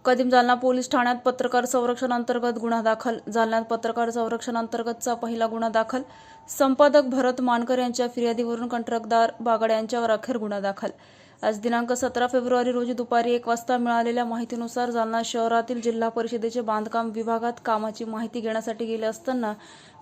कदीम जालना पोलीस ठाण्यात पत्रकार संरक्षण अंतर्गत गुन्हा दाखल। जालन्यात पत्रकार संरक्षण अंतर्गतचा पहिला गुन्हा दाखल। संपादक भरत मानकर यांच्या फिर्यादीवरून कंत्राटदार बागड यांच्यावर अखेर गुन्हा दाखल। आज दिनांक 17 फेब्रुवारी रोजी दुपारी 1 वाजता मिळालेल्या माहितीनुसार जालना शहरातील जिल्हा परिषदेचे बांधकाम विभागात कामाची माहिती घेण्यासाठी गेले असताना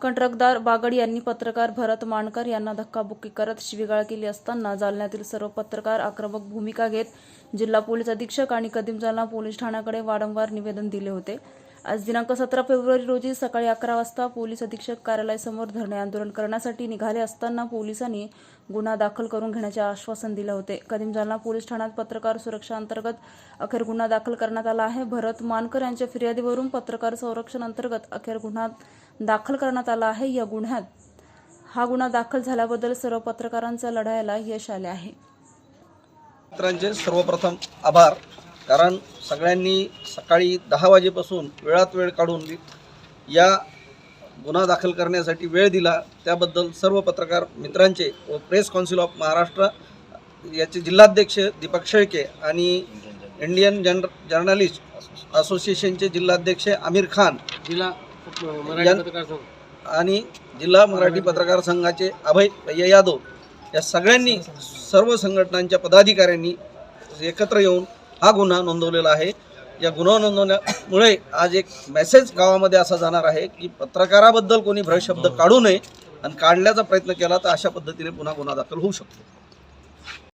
कंत्राटदार बागड यांनी पत्रकार भरत मानकर यांना धक्काबुक्की करत शिवीगाळ केली असताना जालन्यातील सर्व पत्रकार आक्रमक भूमिका घेत जिल्हा पोलीस अधीक्षक आणि कदीम जालना पोलीस ठाण्याकडे वारंवार निवेदन दिले होते। आज दिनांक 17 फेब्रुवारी रोजी सकाळी 11 वाजता पोलीस अधीक्षक कार्यालयासमोर धरणे आंदोलन करण्यासाठी निघाले असताना पोलिसांनी गुन्हा दाखल करून घेण्याचे आश्वासन दिले होते। कदीम जालना पोलीस ठाण्यात पत्रकार सुरक्षा अंतर्गत अखेर गुन्हा दाखल करण्यात आला आहे। भरत मानकर यांच्या फिर्यादीवरून पत्रकार संरक्षण अंतर्गत अखेर गुन्हा दाखल करण्यात आला आहे। या गुन्ह्यात हा गुन्हा दाखल झाल्याबद्दल सर्व पत्रकारांच्या लढ्याला यश आले आहे। मित्रांचे सर्वप्रथम आभार, कारण सगळ्यांनी सकाळी 10 वाजेपासून वेळात वेळ काढून या गुन्हा दाखल करण्यासाठी वेळ दिला, त्याबद्दल सर्व पत्रकार मित्रांचे व प्रेस काउन्सिल ऑफ महाराष्ट्र याचे जिल्हाध्यक्ष दीपक शेळके आणि इंडियन जर्नलिस्ट असोसिएशनचे जिल्हाध्यक्ष आमिर खान आणि जिल्हा मराठी पत्रकार संघाचे अभय भैया यादव या सगळ्यांनी सर्व संघटनांच्या पदाधिकाऱ्यांनी एकत्र येऊन हा गुन्हा नोंदवलेला आहे। या गुन्हा नोंदवण्यामुळे आज एक मेसेज गावामध्ये असा जाणार आहे की पत्रकाराबद्दल कोणी भ्रशब्द काढू नये, आणि काढण्याचा प्रयत्न केला तर अशा पद्धतीने पुन्हा गुन्हा दाखल होऊ शकतो।